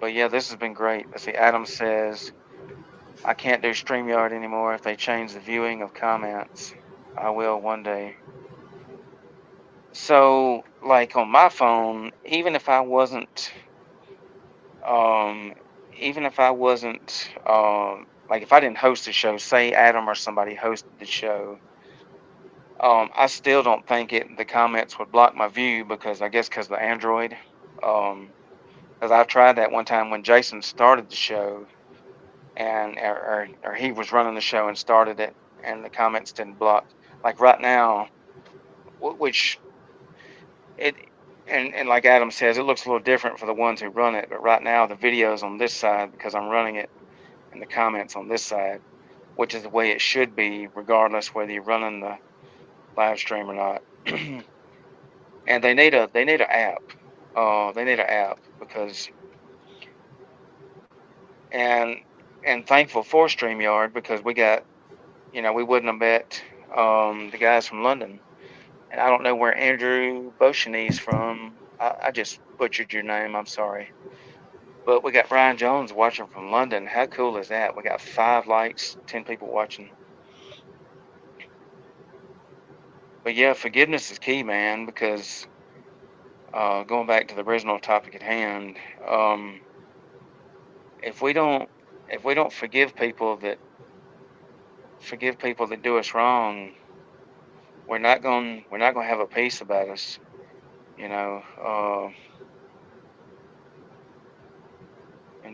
But yeah, this has been great. Let's see, Adam says, I can't do StreamYard anymore if they change the viewing of comments. I will one day. So, like on my phone, like if I didn't host the show, say Adam or somebody hosted the show, I still don't think the comments would block my view because I guess because of the Android. Because I've tried that one time when Jason started the show, and or he was running the show and started it, and the comments didn't block. Like right now, which it and like Adam says, it looks a little different for the ones who run it. But right now, the video's on this side because I'm running it, and the comments on this side, which is the way it should be, regardless whether you're running the live stream or not. And they need an app. They need an app because and thankful for StreamYard because we got, we wouldn't have met the guys from London. And I don't know where Andrew Boshani's from. I just butchered your name. I'm sorry. But we got Brian Jones watching from London. How cool is that? We got 5 likes, 10 people watching. But yeah, forgiveness is key, man, because going back to the original topic at hand, if we don't forgive people that do us wrong, we're not going to have a peace about us, been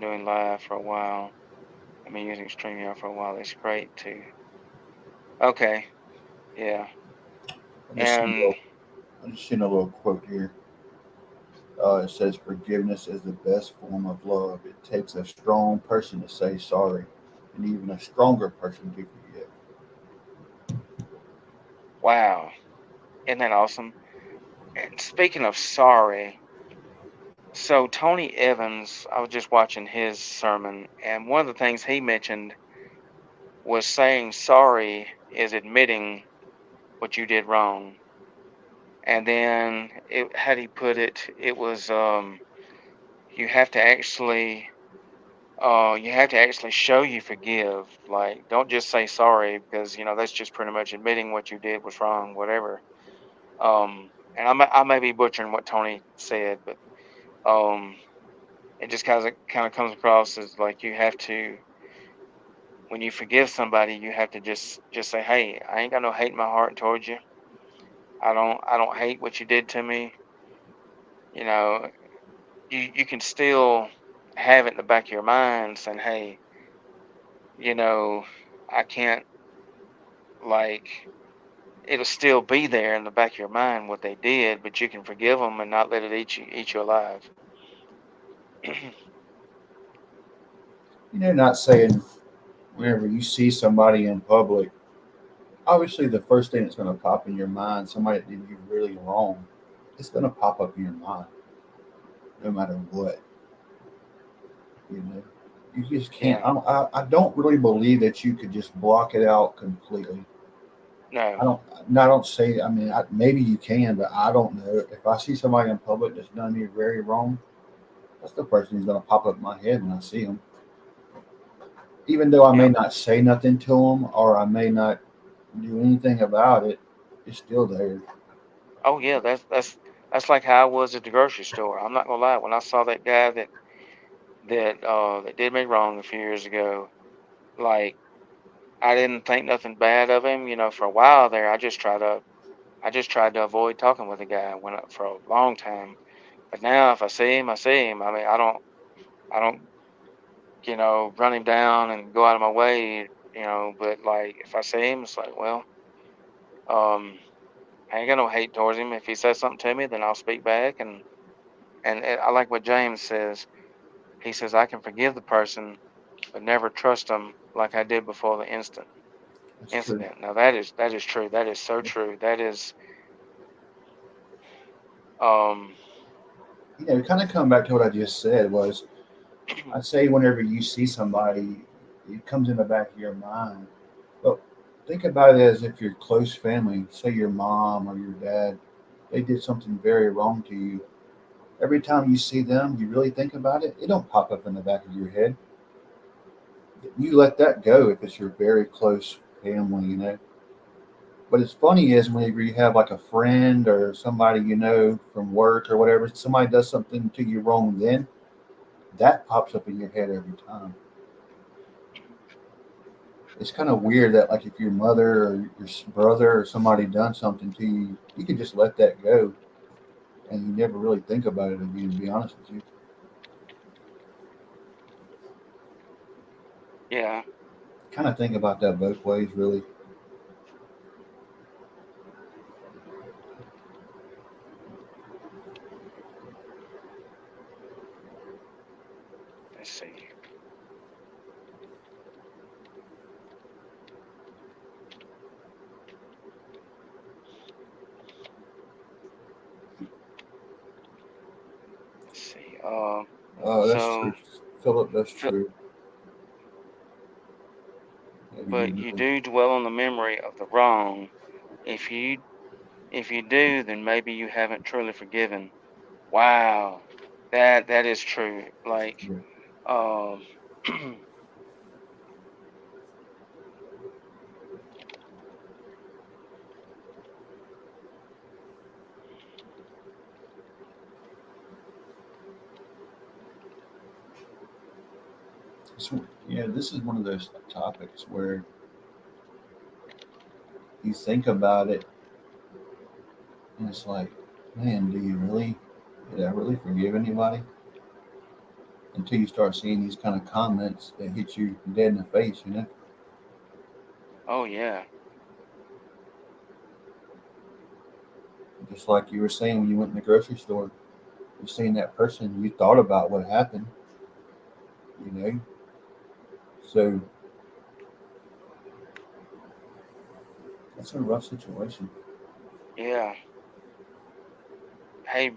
doing live for a while. I've been using StreamYard for a while. It's great too. Okay, yeah. I just seen a little quote here. It says, forgiveness is the best form of love. It takes a strong person to say sorry, and even a stronger person to forgive. Wow, isn't that awesome? And speaking of sorry, So Tony Evans, I was just watching his sermon, and one of the things he mentioned was saying sorry is admitting what you did wrong. And then how he put it, it was you have to actually show you forgive. Like, don't just say sorry, because that's just pretty much admitting what you did was wrong, whatever. And I may be butchering what Tony said, but um, it just kind of comes across as like you have to, when you forgive somebody, you have to just say, hey, I ain't got no hate in my heart towards you. I don't hate what you did to me. You know, you can still have it in the back of your mind saying, hey, you know, I can't, like, it'll still be there in the back of your mind what they did, but you can forgive them and not let it eat you alive. Not saying whenever you see somebody in public, obviously the first thing that's going to pop in your mind, somebody that did you really wrong, it's going to pop up in your mind no matter what. You know, you just can't. Yeah. I don't really believe that you could just block it out completely. No. I don't. No, I don't say. I mean, maybe you can, but I don't know. If I see somebody in public that's done me very wrong, that's the first thing that's going to pop up in my head when I see them. Even though I may Yeah. not say nothing to them or I may not do anything about it, it's still there. Oh yeah, that's like how I was at the grocery store. I'm not gonna lie. When I saw that guy that did me wrong a few years ago, like, I didn't think nothing bad of him. For a while there, I just tried to avoid talking with the guy. Went up for a long time. But now, if I see him, I see him. I mean, I don't run him down and go out of my way. But like, if I see him, it's like, well, um, I ain't got no hate towards him. If he says something to me, then I'll speak back. And I like what James says. He says, I can forgive the person, but never trust them like I did before the That's true. incident. Now that is true. That is so true. That is, um, Kind of come back to what I just said was I say whenever you see somebody, it comes in the back of your mind. But think about it as if your close family, say your mom or your dad, they did something very wrong to you. Every time you see them, you really think about it. It don't pop up in the back of your head. You let that go if it's your very close family, But it's funny is whenever you have like a friend or somebody from work or whatever, somebody does something to you wrong, then that pops up in your head every time. It's kind of weird that like if your mother or your brother or somebody done something to you, you can just let that go and you never really think about it again. To be honest with you, yeah. kind of think about that both ways, really. Let's see. Let's see. Oh, that's So, true, Philip. That's Phil- true. Yeah, you but didn't you really. do dwell on the memory of the wrong. If you if you do, then maybe you haven't truly forgiven. Wow, that is true. Like, Yeah. um, So, yeah, this is one of those topics where you think about it and it's like, man, did I really forgive anybody? Until you start seeing these kind of comments that hit you dead in the face. oh yeah, Just like you were saying when you went in the grocery store, you seen that person, you thought about what happened, you know. So that's a rough situation. yeah. hey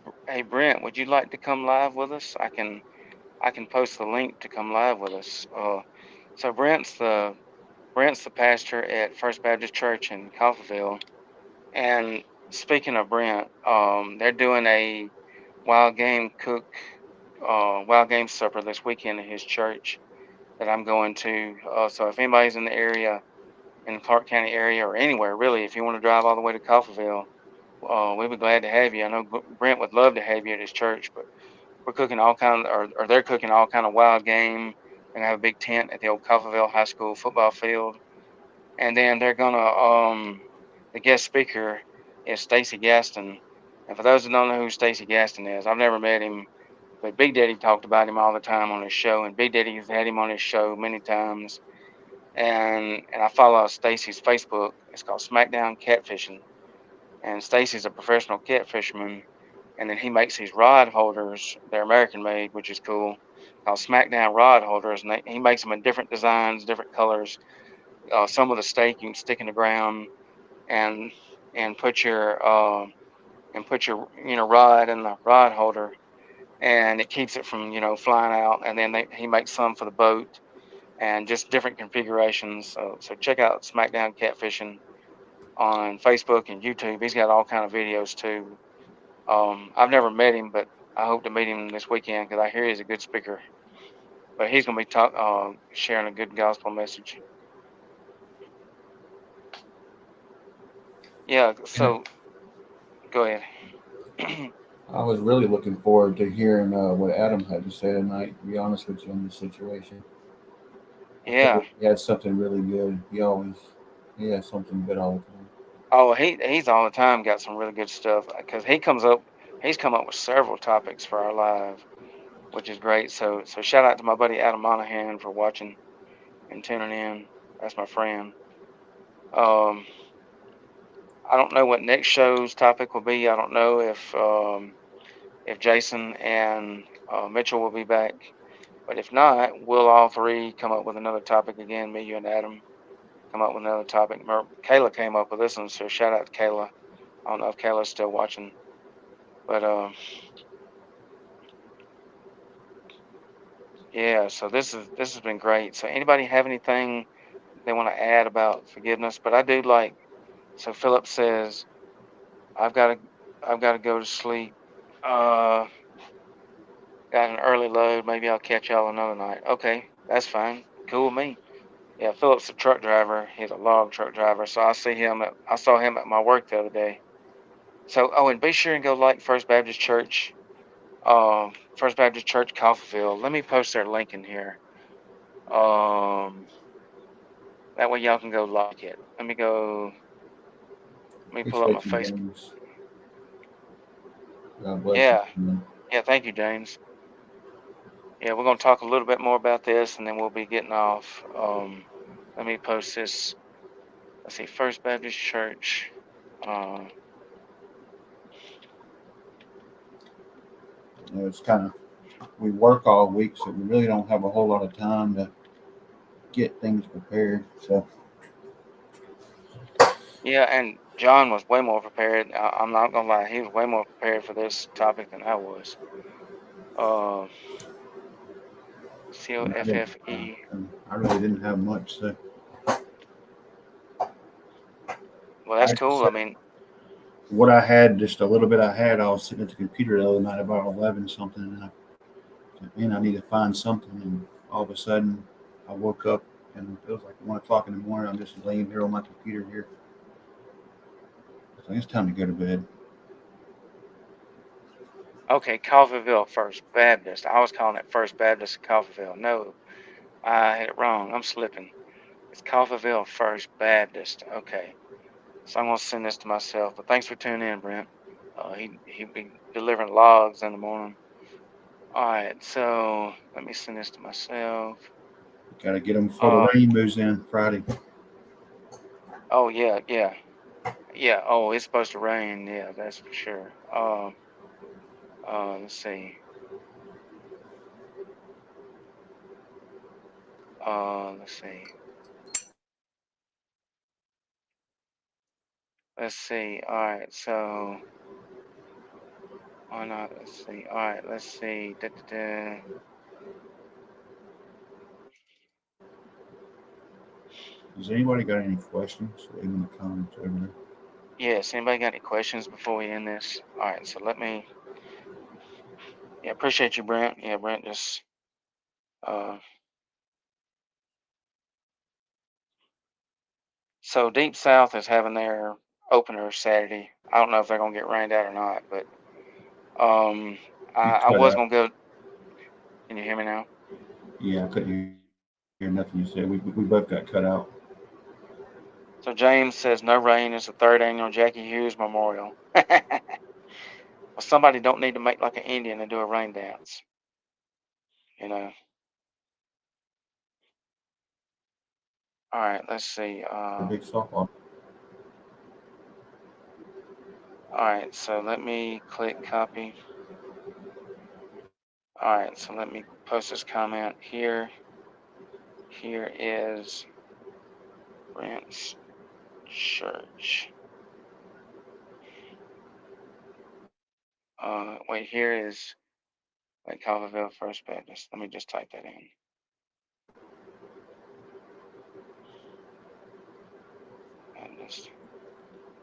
Brent, would you like to come live with us? I can post the link to come live with us. So Brent's the pastor at First Baptist Church in Coffeyville. And speaking of Brent, they're doing a wild game cook, wild game supper this weekend at his church that I'm going to. So if anybody's in the area, in the Clark County area or anywhere really, if you want to drive all the way to Coffeyville, we'd be glad to have you. I know Brent would love to have you at his church, but we're cooking all kind of, or they're cooking all kind of wild game. They're gonna have a big tent at the old Coffeyville High School football field, and then they're gonna the guest speaker is Stacy Gaston. And for those who don't know who Stacy Gaston is, I've never met him, but Big Daddy talked about him all the time on his show, and Big Daddy's had him on his show many times. And I follow Stacy's Facebook. It's called SmackDown Catfishing, and Stacy's a professional catfisherman, and then he makes these rod holders. They're American made, which is cool, called SmackDown rod holders, and he makes them in different designs, different colors. Some with a stake you can stick in the ground and and put your rod in the rod holder, and it keeps it from flying out. And then he makes some for the boat and just different configurations. So check out SmackDown Catfishing on Facebook and YouTube. He's got all kind of videos too. I've never met him, but I hope to meet him this weekend because I hear he's a good speaker. But he's gonna be sharing a good gospel message. Yeah. So go ahead. I was really looking forward to hearing what Adam had to say tonight. To be honest with you, on this situation, I Yeah. figured he had something really good. He has something good all the time. Oh, he's all the time got some really good stuff because he's come up with several topics for our live, which is great. So shout out to my buddy Adam Monahan for watching and tuning in. That's my friend. Um, I don't know what next show's topic will be. I don't know if Jason and Mitchell will be back, but if not, we'll all three come up with another topic again. Me, you, and Adam come up with another topic. Kayla came up with this one, so shout out to Kayla. I don't know if Kayla's still watching, but yeah. So this has been great. So anybody have anything they want to add about forgiveness? But I do like. So Philip says, "I've got to I've got to go to sleep. Uh, got an early load. Maybe I'll catch y'all another night." Okay, that's fine. Cool with me. Yeah, Philip's a truck driver. He's a log truck driver. So I saw him at my work the other day. So and be sure and go like First Baptist Church Coffeyville. Let me post their link in here. Um, that way y'all can go like it. Let me pull up my Appreciate you, Facebook. James. God bless you. Yeah, yeah. Thank you, James. Yeah, we're gonna talk a little bit more about this, and then we'll be getting off. Let me post this. Let's see, First Baptist Church. Uh, It's kind of we work all week, so we really don't have a whole lot of time to get things prepared. So yeah, and John was way more prepared. I'm not gonna lie, he was way more prepared for this topic than I was. Uh, and I didn't. COFFE. And I really didn't have much. So Well, I that's just cool. I mean, what I had, just a little bit I had. I was sitting at the computer the other night about 11 something, and I said, "Man, I need to find something." And all of a sudden, I woke up, and it was like 1 o'clock in the morning. I'm just laying here on my computer here. So it's time to go to bed. okay, Coffeyville First Baptist. I was calling it First Baptist Coffeyville. No, I had it wrong. I'm slipping. It's Coffeyville First Baptist. Okay. So I'm gonna send this to myself. But thanks for tuning in, Brent. He'll be delivering logs in the morning. All right. So let me send this to myself. Got to get them before the Uh rain moves in Friday. oh yeah, yeah, yeah. Oh, it's supposed to rain. Yeah, that's for sure. Let's see. Let's see. Let's see. All right. So Why not? Let's see. All right, let's see. Has anybody got any questions? Leave in the comments over there. Yes, anybody got any questions before we end this? All right, so let me. Yeah, appreciate you, Brent. Yeah, Brent just. So Deep South is having their opener Saturday. I don't know if they're gonna get rained out or not, but um, You I cut was out. gonna go. Can you hear me now? Yeah, I couldn't hear nothing you said. We both got cut out. So James says no rain is the third annual Jackie Hughes Memorial. Well, somebody don't need to make like an Indian and do a rain dance, you know. All right, let's see. A big softball. All right, so let me click copy. All right, so let me post this comment here. Here is Brent's church. Wait, here is like Calvaville First Baptist. Let me just type that in. Baptist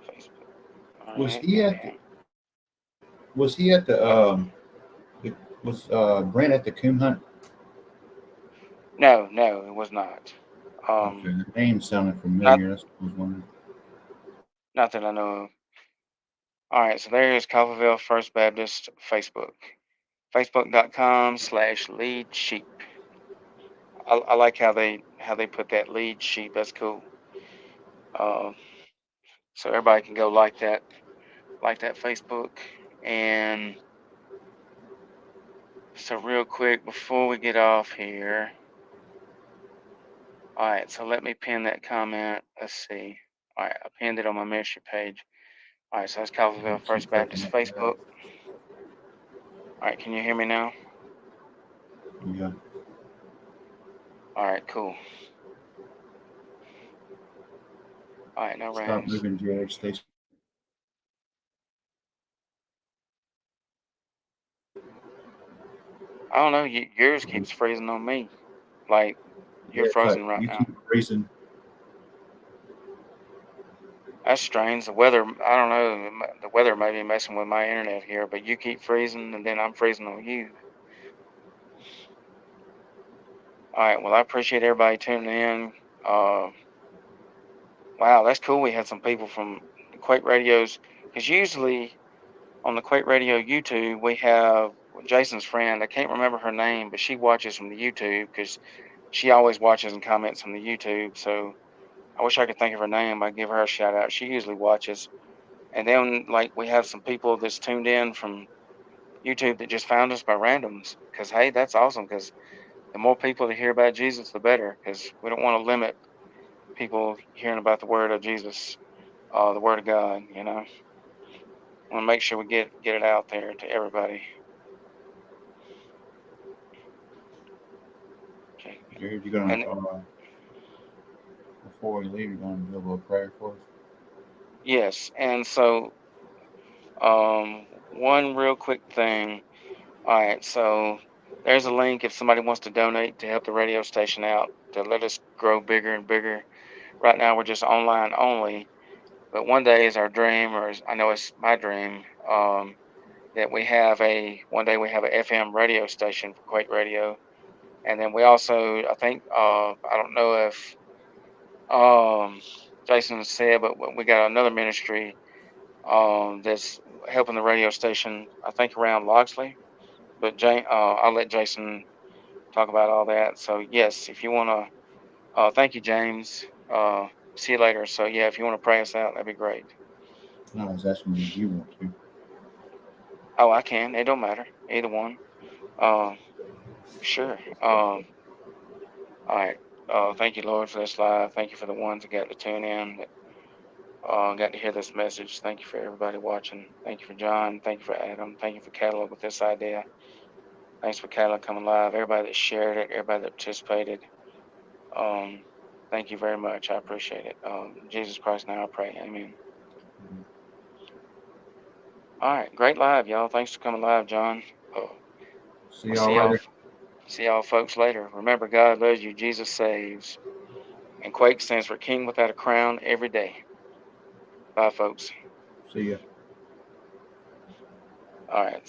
Facebook. All Was right, he at the, and was he at was Brent at the coon hunt? no, it was not. Okay, the name sounded Not familiar. That's what I was wondering. not that I know of. All right, so there is Calvaville First Baptist Facebook. Facebook.com/lead sheep. I like how they put that lead sheep. That's cool. Uh, so everybody can go like that Facebook. And so real quick before we get off here. All right, so let me pin that comment. Let's see. All right, I pinned it on my ministry page. All right, so that's Calvinville Keep First breaking Baptist up there. Facebook. All right, can you hear me now? Yeah. All right, cool. All right, no Stop rains. moving, Jared. Stay. I don't know. Yours keeps freezing on me. Like you're Yeah, it's like frozen right you now. keep freezing. That's strange. The weather, I don't know. The weather may be messing with my internet here, but you keep freezing, and then I'm freezing on you. All right. Well, I appreciate everybody tuning in. Wow, that's cool. We had some people from the Quake Radios, because usually on the Quake Radio YouTube we have Jason's friend. I can't remember her name, but she watches from the YouTube because she always watches and comments on the YouTube. So I wish I could think of her name. I'd give her a shout out. She usually watches. And then like we have some people that's tuned in from YouTube that just found us by randoms. Because hey, that's awesome. Because the more people that hear about Jesus, the better. Because we don't want to limit people hearing about the word of Jesus, the word of God. You know, want to make sure we get it out there to everybody. Okay. Jared, you're gonna And before we leave, you're gonna do a little prayer for us. yes, and so one real quick thing. All right, so there's a link if somebody wants to donate to help the radio station out to let us grow bigger and bigger. Right now we're just online only, but one day is our dream, or I know it's my dream, that one day we have a FM radio station for Quake Radio, and then we also I think I don't know if um Jason said, but we got another ministry that's helping the radio station. I think around Loxley, but I'll let Jason talk about all that. So yes, if you want to, thank you, James. See you later. So yeah, if you want to pray us out, that'd be great. No, I was asking you if you want to. Oh, I can. It don't matter. Either one. Uh, sure. All right. Thank you, Lord, for this live. Thank you for the ones that got to tune in, that got to hear this message. Thank you for everybody watching. Thank you for John. Thank you for Adam. Thank you for Catalog with this idea. Thanks for Catalog coming live. Everybody that shared it, everybody that participated. Um, thank you very much. I appreciate it. Jesus Christ, now I pray. Amen. All right, great live, y'all. Thanks for coming live, John. Oh, See we'll y'all later. see y'all folks later. Remember, God loves you. Jesus saves. And Quake stands for King Without a Crown every day. Bye, folks. See ya. All right.